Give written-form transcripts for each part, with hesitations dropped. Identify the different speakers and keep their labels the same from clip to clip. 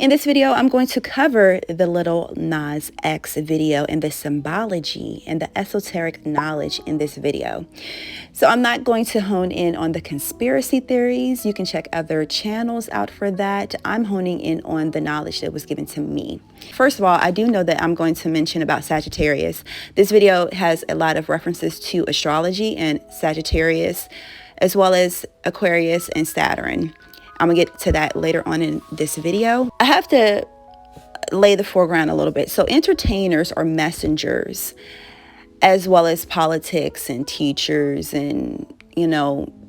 Speaker 1: In this video, I'm going to cover the Lil Nas X video and the symbology and the esoteric knowledge in this video. So I'm not going to hone in on the conspiracy theories. You can check other channels out for that. I'm honing in on the knowledge that was given to me. First of all, I do know that I'm going to mention about Sagittarius. This video has a lot of references to astrology and Sagittarius, as well as Aquarius and Saturn. I'm gonna get to that later on in this video. I have to lay the foreground a little bit. So entertainers are messengers, as well as politics and teachers and,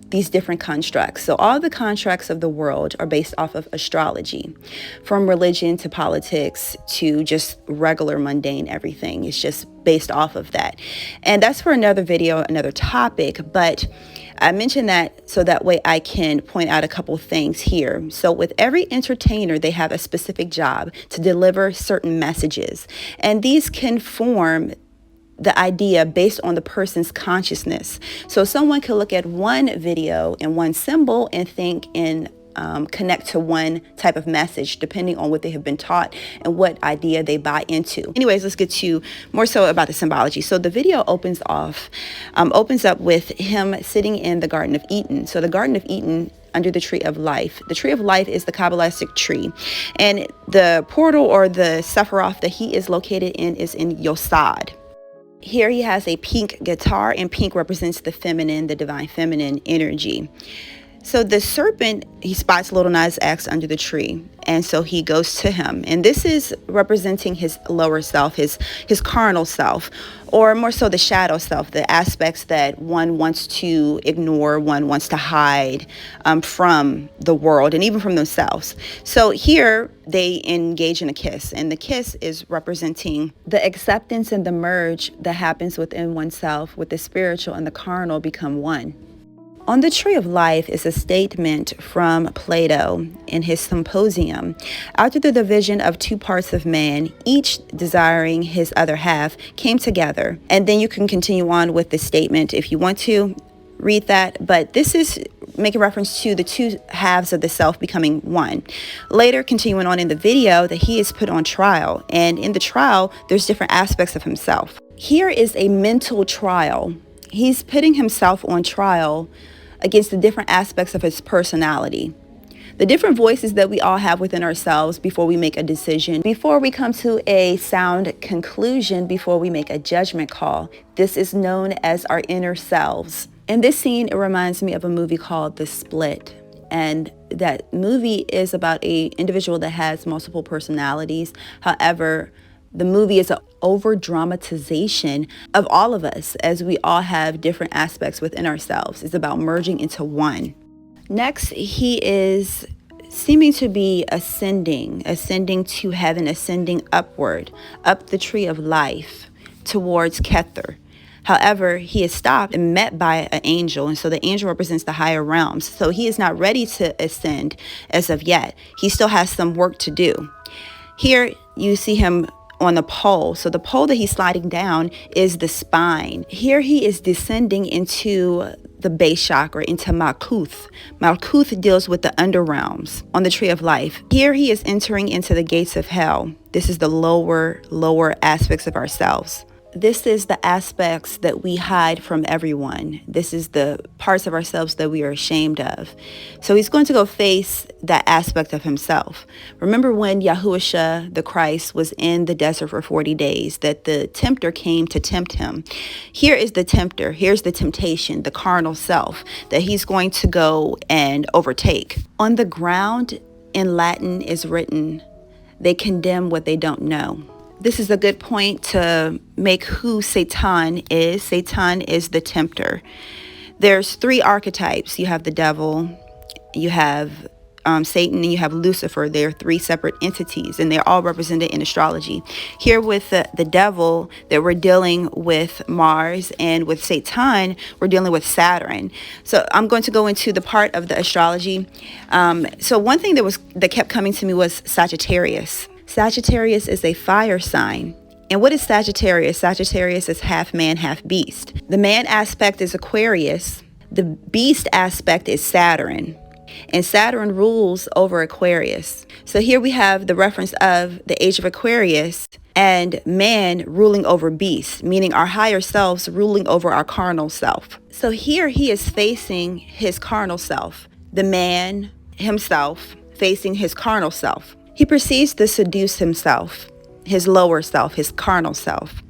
Speaker 1: these different constructs. So all the constructs of the world are based off of astrology, from religion to politics to just regular mundane everything. It's just based off of that. And that's for another video, another topic, but I mentioned that so that way I can point out a couple things here. So with every entertainer, they have a specific job to deliver certain messages, and these can form the idea based on the person's consciousness. So someone could look at one video and one symbol and think and connect to one type of message depending on what they have been taught and what idea they buy into. Anyways, let's get to more so about the symbology. So the video opens up with him sitting in the Garden of Eden. So the Garden of Eden under the Tree of Life. The Tree of Life is the Kabbalistic tree. And the portal or the Sephiroth that he is located in is in Yosod. Here he has a pink guitar, and pink represents the feminine, the divine feminine energy. So the serpent, he spots Lil Nas X under the tree, and so he goes to him. And this is representing his lower self, his carnal self, or more so the shadow self, the aspects that one wants to ignore, one wants to hide from the world and even from themselves. So here they engage in a kiss, and the kiss is representing the acceptance and the merge that happens within oneself, with the spiritual and the carnal become one. On the Tree of Life is a statement from Plato in his Symposium. After the division of two parts of man, each desiring his other half, came together. And then you can continue on with the statement if you want to read that. But this is making reference to the two halves of the self becoming one. Later, continuing on in the video, that he is put on trial. And in the trial, there's different aspects of himself. Here is a mental trial. He's putting himself on trial against the different aspects of his personality. The different voices that we all have within ourselves before we make a decision, before we come to a sound conclusion, before we make a judgment call. This is known as our inner selves. In this scene, it reminds me of a movie called The Split. And that movie is about an individual that has multiple personalities. However, the movie is an over-dramatization of all of us, as we all have different aspects within ourselves. It's about merging into one. Next, he is seeming to be ascending to heaven, ascending upward, up the Tree of Life towards 𝐬𝐃𝐄. However, he is stopped and met by an angel, and so the angel represents the higher realms. So he is not ready to ascend as of yet. He still has some work to do. Here you see him on the pole. So the pole that he's sliding down is the spine. Here he is descending into the base chakra, into 𝐬𝐃𝐄𝐒. 𝐬𝐃𝐿 deals with the underrealms on the Tree of Life. Here he is entering into the gates of hell. This is the lower aspects of ourselves. This is the aspects that we hide from everyone. This is the parts of ourselves that we are ashamed of. So he's going to go face that aspect of himself. Remember when Yahushua, the Christ, was in the desert for 40 days, that the tempter came to tempt him. Here is the tempter. Here's the temptation, the carnal self, that he's going to go and overtake. On the ground, in Latin, is written, they condemn what they don't know. This is a good point to make who Satan is. Satan is the tempter. There's three archetypes. You have the devil, you have Satan, and you have Lucifer. They're three separate entities, and they're all represented in astrology. Here with the devil, that we're dealing with Mars, and with Satan, we're dealing with Saturn. So I'm going to go into the part of the astrology. So one thing that kept coming to me was Sagittarius. Sagittarius is a fire sign. And what is Sagittarius? Sagittarius is half man, half beast. The man aspect is Aquarius. The beast aspect is Saturn. And Saturn rules over Aquarius. So here we have the reference of the Age of Aquarius and man ruling over beasts, meaning our higher selves ruling over our carnal self. So here he is facing his carnal self, the man himself facing his carnal self. He proceeds to seduce himself, his lower self, his carnal self.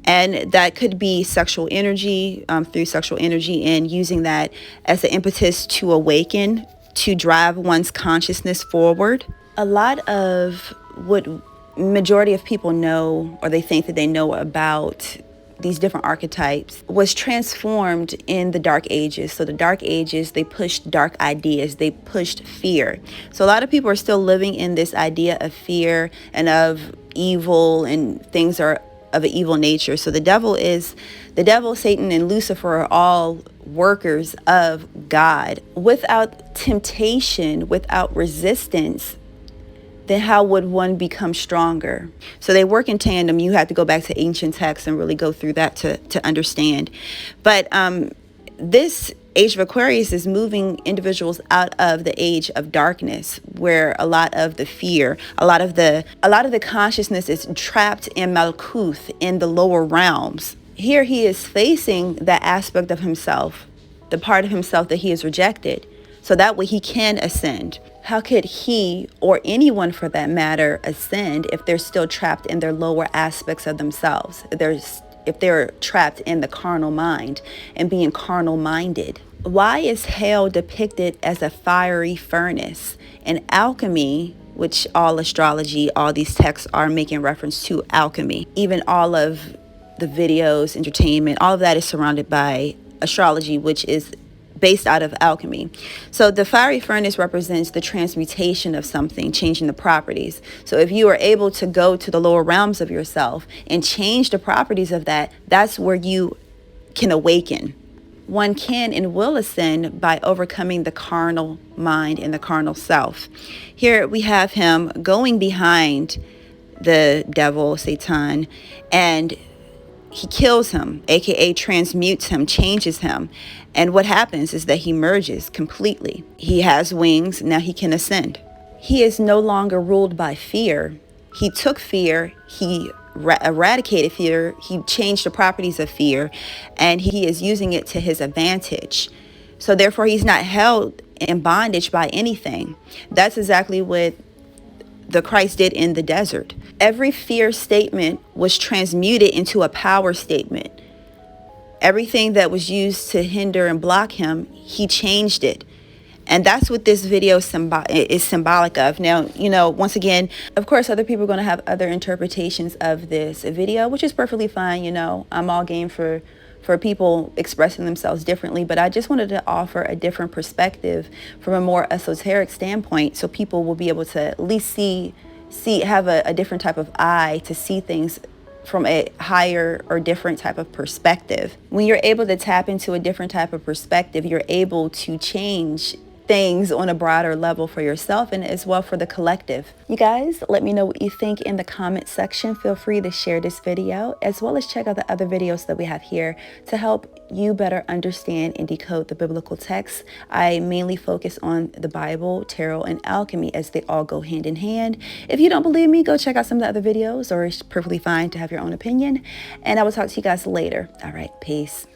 Speaker 1: And that could be sexual energy, through sexual energy, and using that as an impetus to awaken, to drive one's consciousness forward. A lot of what majority of people know, or they think that they know about these different archetypes, was transformed in the Dark Ages. So the Dark Ages, they pushed dark ideas, they pushed fear. So a lot of people are still living in this idea of fear and of evil, and things are of an evil nature. So the devil, Satan, and Lucifer are all workers of God. Without temptation, without resistance, then how would one become stronger? So they work in tandem. You have to go back to ancient texts and really go through that to understand. But this Age of Aquarius is moving individuals out of the age of darkness, where a lot of the fear, a lot of the consciousness is trapped in Malkuth, in the lower realms. Here he is facing that aspect of himself, the part of himself that he has rejected, so that way he can ascend. How could he, or anyone for that matter, ascend if they're still trapped in their lower aspects of themselves? If they're trapped in the carnal mind and being carnal minded. Why is hell depicted as a fiery furnace? In alchemy, which all astrology, all these texts are making reference to alchemy. Even all of the videos, entertainment, all of that is surrounded by astrology, which is based out of alchemy. So the fiery furnace represents the transmutation of something, changing the properties. So if you are able to go to the lower realms of yourself and change the properties of that, that's where you can awaken. One can and will ascend by overcoming the carnal mind and the carnal self. Here we have him going behind the devil, Satan, and he kills him, aka transmutes him, changes him. And what happens is that he merges completely. He has wings, now he can ascend. He is no longer ruled by fear. He took fear, he eradicated fear, he changed the properties of fear, and he is using it to his advantage. So therefore he's not held in bondage by anything. That's exactly what the Christ did in the desert. Every fear statement was transmuted into a power statement. Everything that was used to hinder and block him, he changed it. And that's what this video is symbolic of. Now, once again, of course, other people are going to have other interpretations of this video, which is perfectly fine. I'm all game for people expressing themselves differently, but I just wanted to offer a different perspective from a more esoteric standpoint, so people will be able to at least have a different type of eye to see things from a higher or different type of perspective. When you're able to tap into a different type of perspective, you're able to change things on a broader level for yourself and as well for the collective. You guys, let me know what you think in the comment section. Feel free to share this video as well as check out the other videos that we have here to help you better understand and decode the biblical texts. I mainly focus on the Bible, tarot, and alchemy as they all go hand in hand. If you don't believe me, go check out some of the other videos, or it's perfectly fine to have your own opinion. And I will talk to you guys later. All right, peace.